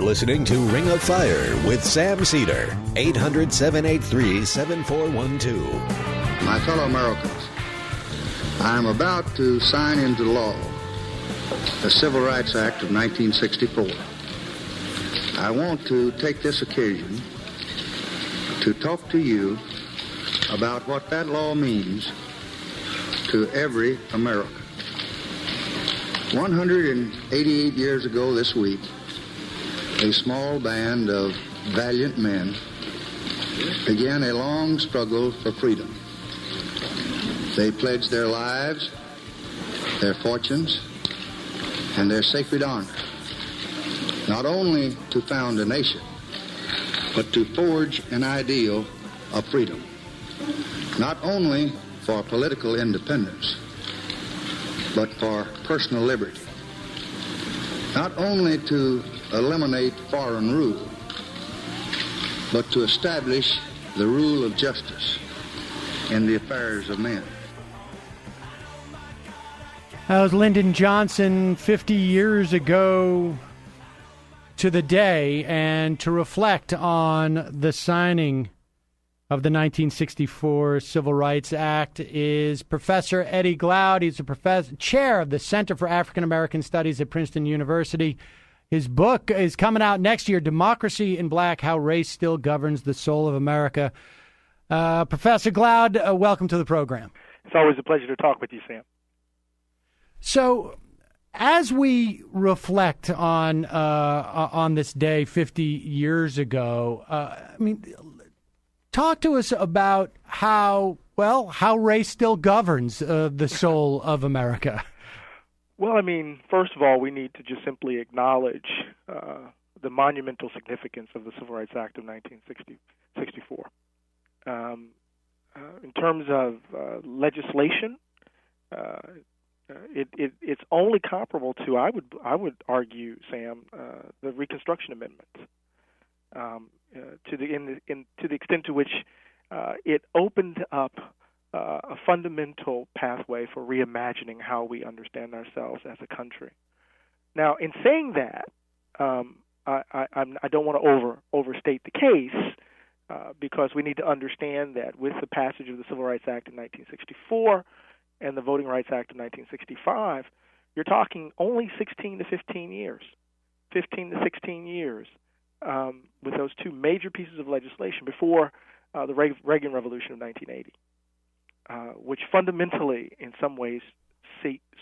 listening to Ring of Fire with Sam Seder, 800-783-7412. My fellow Americans, I am about to sign into law the Civil Rights Act of 1964. I want to take this occasion to talk to you about what that law means to every American. 188 years ago this week, a small band of valiant men began a long struggle for freedom. They pledged their lives, their fortunes, and their sacred honor, not only to found a nation, but to forge an ideal of freedom, not only for political independence, but for personal liberty, not only to eliminate foreign rule, but to establish the rule of justice in the affairs of men. That was Lyndon Johnson 50 years ago to the day, and to reflect on the signing of the 1964 Civil Rights Act is Professor Eddie Glaude. He's a chair of the Center for African American Studies at Princeton University. His book is coming out next year, Democracy in Black, How Race Still Governs the Soul of America. Professor Glaude, welcome to the program. It's always a pleasure to talk with you, Sam. So, as we reflect on this day 50 years ago, talk to us about how race still governs the soul of America. Well, first of all, we need to just simply acknowledge the monumental significance of the Civil Rights Act of 1964. In terms of legislation, it's only comparable to, I would argue, Sam, the Reconstruction Amendments, to the extent to which it opened up a fundamental pathway for reimagining how we understand ourselves as a country. Now, in saying that, I don't want to overstate the case, because we need to understand that with the passage of the Civil Rights Act in 1964 and the Voting Rights Act of 1965, you're talking only 16 to 16 years with those two major pieces of legislation before the Reagan Revolution of 1980, which fundamentally, in some ways,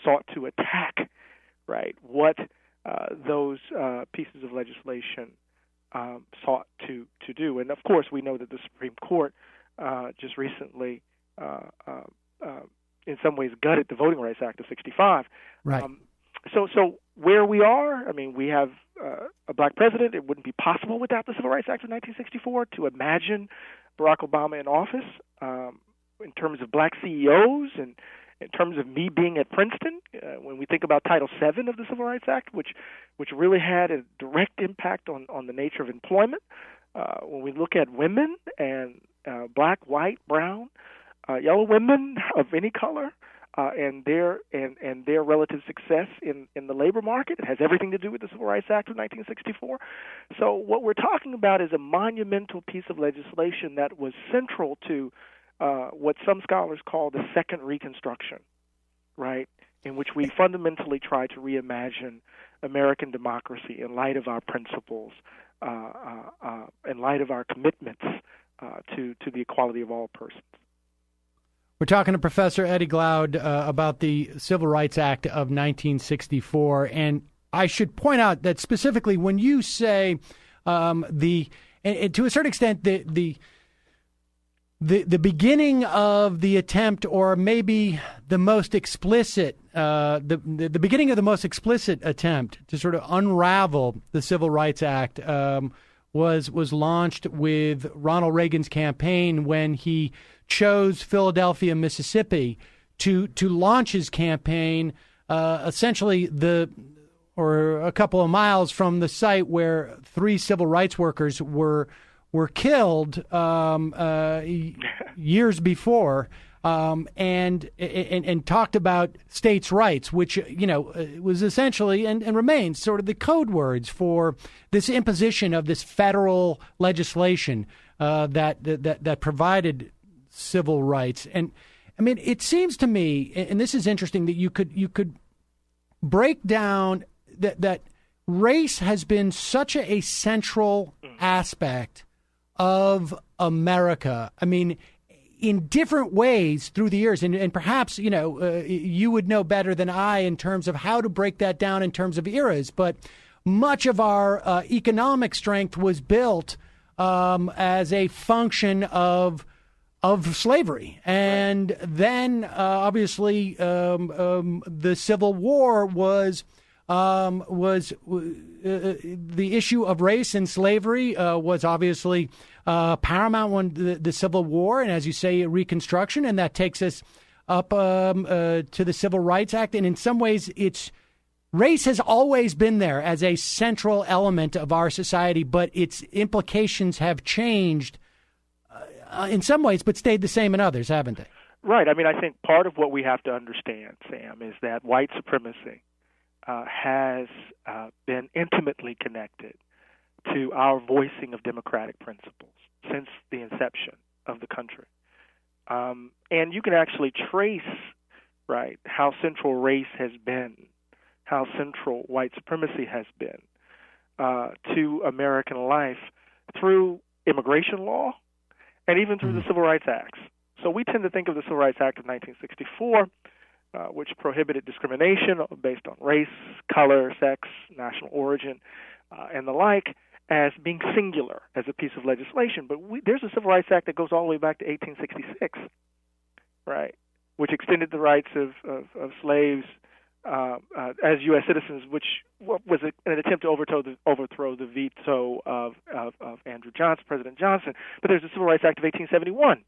sought to attack, what those pieces of legislation sought to do. And, of course, we know that the Supreme Court just recently in some ways gutted the Voting Rights Act of 65. Right. So where we are, we have a black president. It wouldn't be possible without the Civil Rights Act of 1964 to imagine Barack Obama in office. In terms of black CEOs and in terms of me being at Princeton, when we think about Title VII of the Civil Rights Act, which really had a direct impact on the nature of employment, when we look at women and black, white, brown, yellow women of any color, and their relative success in the labor market. It has everything to do with the Civil Rights Act of 1964. So what we're talking about is a monumental piece of legislation that was central to what some scholars call the Second Reconstruction, in which we fundamentally try to reimagine American democracy in light of our principles, in light of our commitments to the equality of all persons. We're talking to Professor Eddie Glaude about the Civil Rights Act of 1964. And I should point out that specifically when you say and to a certain extent, the beginning of the attempt, or maybe the most explicit, the beginning of the most explicit attempt to sort of unravel the Civil Rights Act was launched with Ronald Reagan's campaign when he chose Philadelphia, Mississippi, to launch his campaign, essentially a couple of miles from the site where 3 civil rights workers were killed years before. and talked about states' rights, which was essentially and remains sort of the code words for this imposition of this federal legislation that provided civil rights. And I mean, it seems to me, and this is interesting, that you could break down that race has been such a central aspect of America. I mean, in different ways through the years, and perhaps you would know better than I in terms of how to break that down in terms of eras. But much of our economic strength was built as a function of slavery, and then obviously the Civil War was the issue of race and slavery was obviously paramount when the Civil War, and as you say, Reconstruction, and that takes us up to the Civil Rights Act. And in some ways, race has always been there as a central element of our society, but its implications have changed in some ways, but stayed the same in others, haven't they? Right. I mean, I think part of what we have to understand, Sam, is that white supremacy has been intimately connected to our voicing of democratic principles since the inception of the country. And you can actually trace, right, how central race has been, how central white supremacy has been to American life through immigration law and even through the Civil Rights Acts. So we tend to think of the Civil Rights Act of 1964, which prohibited discrimination based on race, color, sex, national origin, and the like, as being singular as a piece of legislation. But there's a Civil Rights Act that goes all the way back to 1866, right, which extended the rights of slaves as U.S. citizens, which was an attempt to overthrow the veto of Andrew Johnson, President Johnson. But there's the Civil Rights Act of 1871,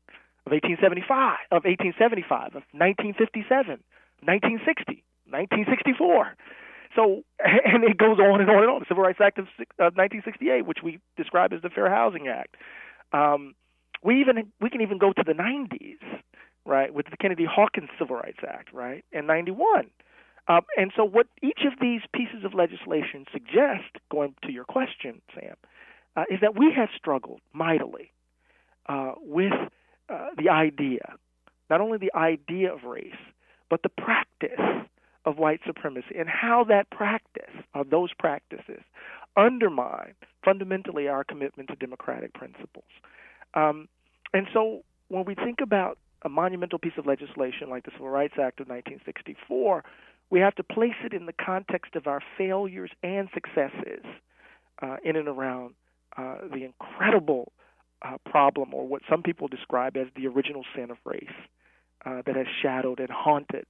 of 1875, of 1875, of 1957, 1960, 1964. So, and it goes on and on and on. The Civil Rights Act of 1968, which we describe as the Fair Housing Act. We can even go to the 90s, right, with the Kennedy-Hawkins Civil Rights Act, right, in 91. And so what each of these pieces of legislation suggest, going to your question, Sam, is that we have struggled mightily with the idea, not only the idea of race, but the practice of white supremacy and how that practice, those practices, undermine fundamentally our commitment to democratic principles. And so when we think about a monumental piece of legislation like the Civil Rights Act of 1964, we have to place it in the context of our failures and successes in and around the incredible problem, or what some people describe as the original sin of race, that has shadowed and haunted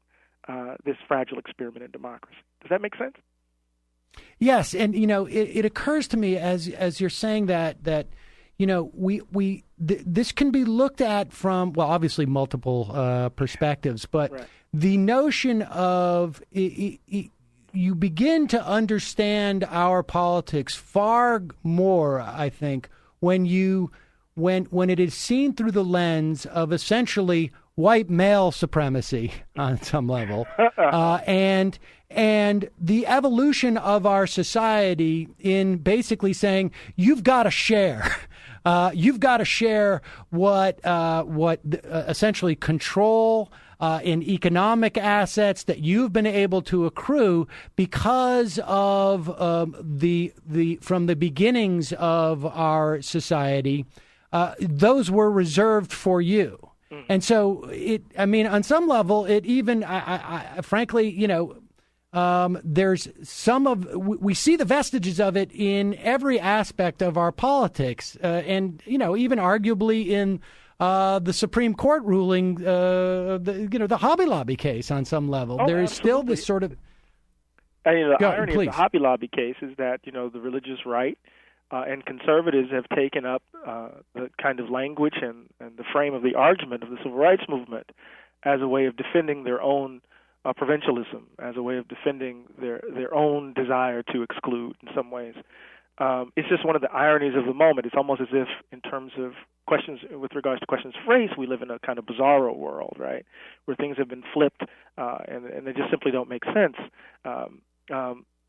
this fragile experiment in democracy. Does that make sense? Yes, and it occurs to me as you're saying that this can be looked at from, well, obviously multiple perspectives, but right. The notion of you begin to understand our politics far more, I think, when it is seen through the lens of essentially white male supremacy on some level, and the evolution of our society in basically saying you've got to share. You've got to share what essentially control in economic assets that you've been able to accrue because of from the beginnings of our society. Those were reserved for you. And so on some level, it even, frankly, there's we see the vestiges of it in every aspect of our politics, and even arguably in the Supreme Court ruling, the Hobby Lobby case on some level. There is still this sort of. The irony of the Hobby Lobby case is that the religious right and conservatives have taken up the kind of language and the frame of the argument of the civil rights movement as a way of defending their own provincialism, as a way of defending their own desire to exclude in some ways. It's just one of the ironies of the moment. It's almost as if, in terms of questions, with regards to questions of race, we live in a kind of bizarro world, right, where things have been flipped and they just simply don't make sense.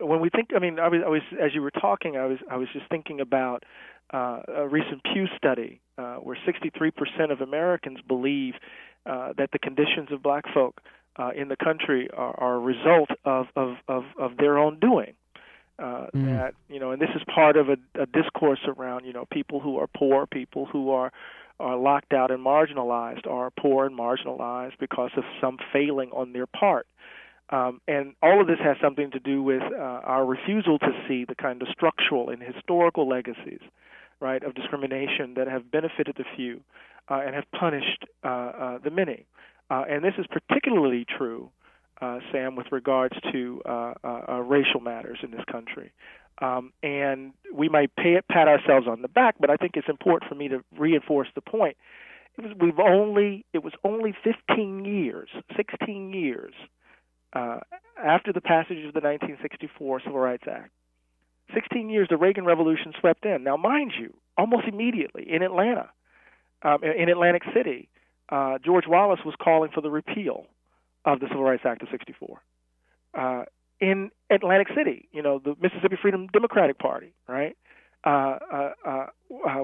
When we think, I was as you were talking, I was just thinking about a recent Pew study where 63% of Americans believe that the conditions of black folk in the country are a result of their own doing. That, and this is part of a discourse around, people who are poor, people who are locked out and marginalized are poor and marginalized because of some failing on their part. And all of this has something to do with our refusal to see the kind of structural and historical legacies, right, of discrimination that have benefited the few and have punished the many. And this is particularly true, Sam, with regards to racial matters in this country. And we might pat ourselves on the back, but I think it's important for me to reinforce the point. It was only 16 years after the passage of the 1964 Civil Rights Act. 16 years, the Reagan Revolution swept in. Now, mind you, almost immediately in Atlanta, in Atlantic City, George Wallace was calling for the repeal of the Civil Rights Act of 64. In Atlantic City, the Mississippi Freedom Democratic Party, right,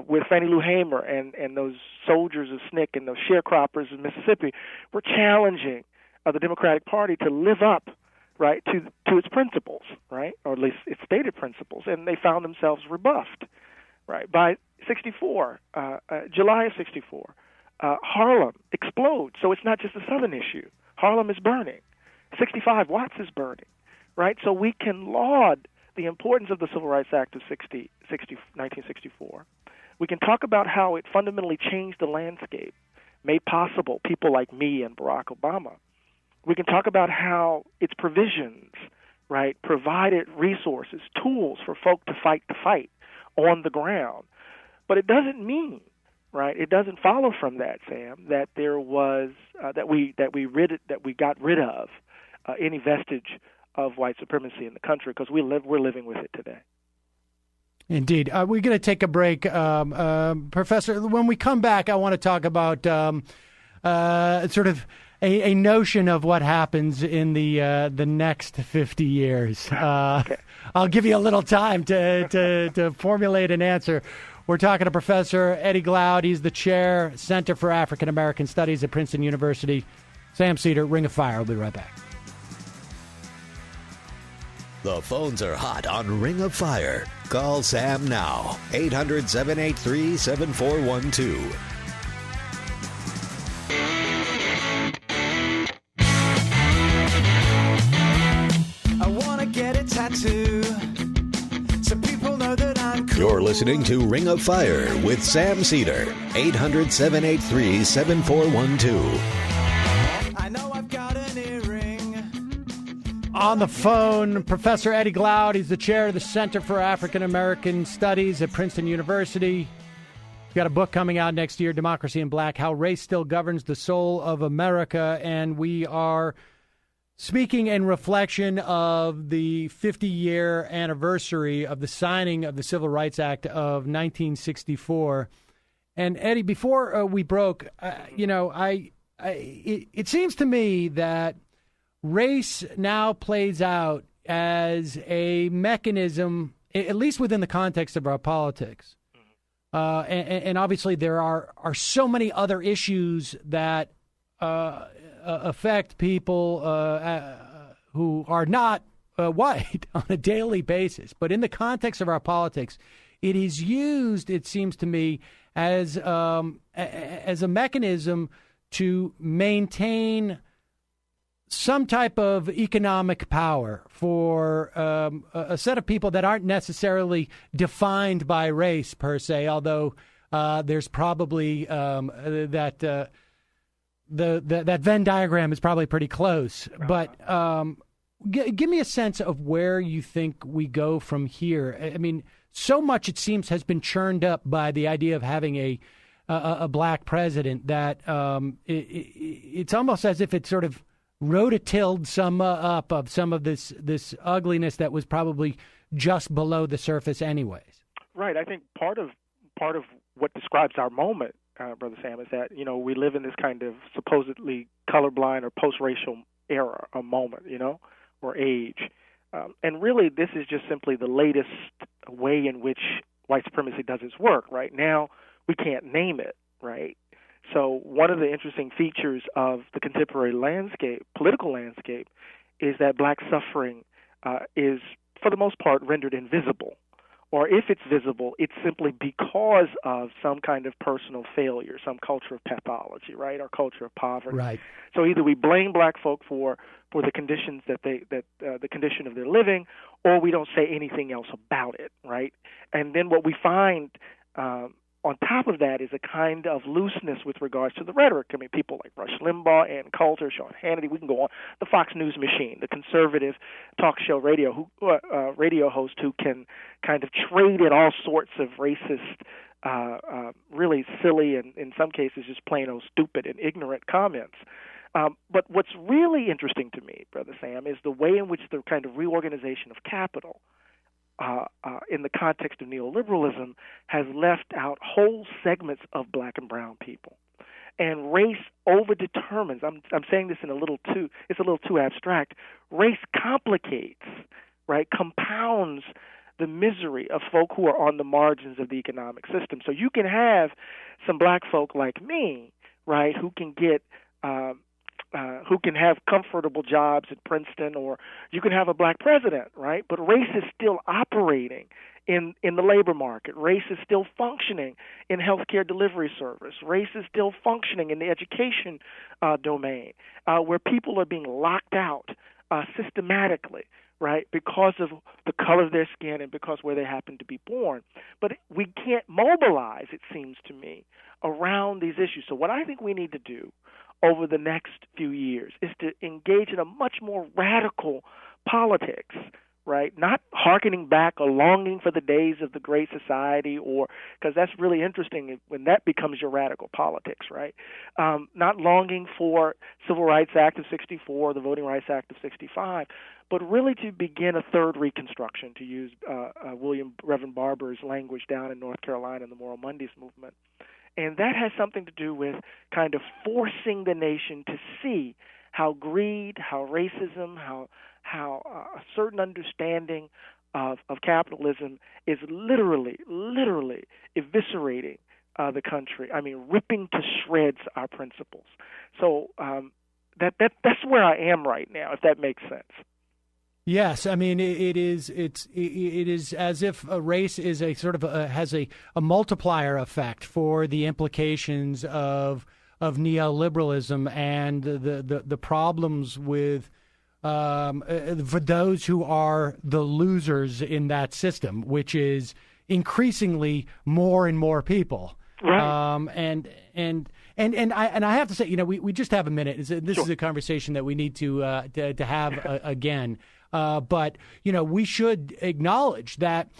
with Fannie Lou Hamer and those soldiers of SNCC and those sharecroppers in Mississippi were challenging the Democratic Party to live up, right, to its principles, right, or at least its stated principles, and they found themselves rebuffed, right. By 64, July of 64, Harlem explodes. So it's not just a Southern issue. Harlem is burning. 65 Watts is burning, right? So we can laud the importance of the Civil Rights Act of 1964. We can talk about how it fundamentally changed the landscape, made possible people like me and Barack Obama. We can talk about how its provisions, right, provided resources, tools for folk to fight the fight on the ground. But it doesn't mean, right, it doesn't follow from that, Sam, that there was that we got rid of any vestige of white supremacy in the country, because we're living with it today. Indeed. We're going to take a break, Professor. When we come back, I want to talk about sort of a notion of what happens in the next 50 years. Okay. I'll give you a little time to formulate an answer. We're talking to Professor Eddie Glaude. He's the chair, Center for African American Studies at Princeton University. Sam Seder, Ring of Fire. We'll be right back. The phones are hot on Ring of Fire. Call Sam now. 800-783-7412. I want to get a tattoo so people know that I'm cool. You're listening to Ring of Fire with Sam Seder. 800-783-7412. I know I've got an earring. On the phone, Professor Eddie Glaude. He's the chair of the Center for African American Studies at Princeton University. He's got a book coming out next year, Democracy in Black, How Race Still Governs the Soul of America. And we are speaking in reflection of the 50-year anniversary of the signing of the Civil Rights Act of 1964. And Eddie, before we broke, it seems to me that race now plays out as a mechanism, at least within the context of our politics. And obviously there are so many other issues that affect people who are not white on a daily basis. But in the context of our politics, it is used, it seems to me, as a mechanism to maintain some type of economic power for a set of people that aren't necessarily defined by race per se, although there's probably that Venn diagram is probably pretty close. But give me a sense of where you think we go from here. I mean, so much, it seems, has been churned up by the idea of having a black president that it's almost as if it sort of rototilled some up of some of this ugliness that was probably just below the surface anyways. Right. I think part of what describes our moment, Brother Sam, is that, we live in this kind of supposedly colorblind or post-racial era or moment, or age. And really, this is just simply the latest way in which white supremacy does its work. Right now, we can't name it, right? So one of the interesting features of the contemporary political landscape, is that black suffering is, for the most part, rendered invisible. Or if it's visible, it's simply because of some kind of personal failure, some culture of pathology, right, or culture of poverty. Right. So either we blame black folk for the conditions the condition of their living, or we don't say anything else about it, right? And then what we find on top of that is a kind of looseness with regards to the rhetoric. I mean, people like Rush Limbaugh, Ann Coulter, Sean Hannity, we can go on, the Fox News machine, the conservative talk show radio host who can kind of trade in all sorts of racist, really silly, and in some cases just plain old stupid and ignorant comments. But what's really interesting to me, Brother Sam, is the way in which the kind of reorganization of capital in the context of neoliberalism has left out whole segments of black and brown people. And race overdetermines, I'm saying this it's a little too abstract. Race complicates, right, compounds the misery of folk who are on the margins of the economic system. So you can have some black folk like me, right, who can get who can have comfortable jobs at Princeton, or you can have a black president, right? But race is still operating in the labor market. Race is still functioning in healthcare delivery service. Race is still functioning in the education domain, where people are being locked out systematically, right, because of the color of their skin and because where they happen to be born. But we can't mobilize, it seems to me, around these issues. So what I think we need to do over the next few years is to engage in a much more radical politics, right? Not hearkening back or longing for the days of the Great Society, or because that's really interesting when that becomes your radical politics, right? Not longing for Civil Rights Act of 64, the Voting Rights Act of 65, but really to begin a third Reconstruction, to use Reverend Barber's language down in North Carolina in the Moral Mondays movement. And that has something to do with kind of forcing the nation to see how greed, how racism, how a certain understanding of capitalism is literally eviscerating the country. I mean, ripping to shreds our principles. So that's where I am right now, if that makes sense. Yes, I mean it is as if a race is a sort of has a multiplier effect for the implications of neoliberalism and the problems with for those who are the losers in that system, which is increasingly more and more people. Right. And I have to say, we just have a minute. This Sure. is a conversation that we need to have again. But we should acknowledge that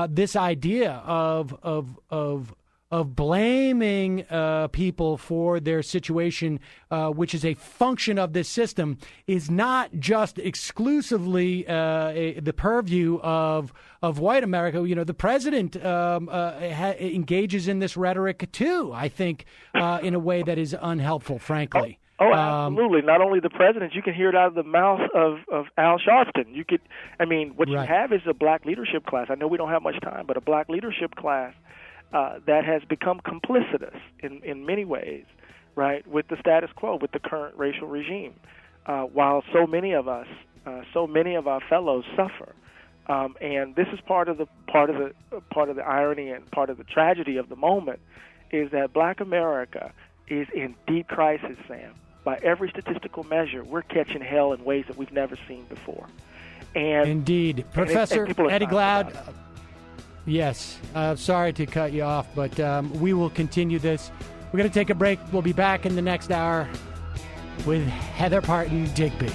this idea of blaming people for their situation, which is a function of this system, is not just exclusively the purview of white America. The president engages in this rhetoric too, I think, in a way that is unhelpful, frankly. Oh, absolutely. Not only the president, you can hear it out of the mouth of Al Sharpton. What you have is a black leadership class. I know we don't have much time, but a black leadership class that has become complicitous in many ways, right, with the status quo, with the current racial regime, while so many of our fellows suffer. And this is part of the irony and part of the tragedy of the moment, is that black America is in deep crisis, Sam. By every statistical measure, we're catching hell in ways that we've never seen before. And indeed. Professor Eddie Glaude, yes, sorry to cut you off, but we will continue this. We're going to take a break. We'll be back in the next hour with Heather Parton-Digby.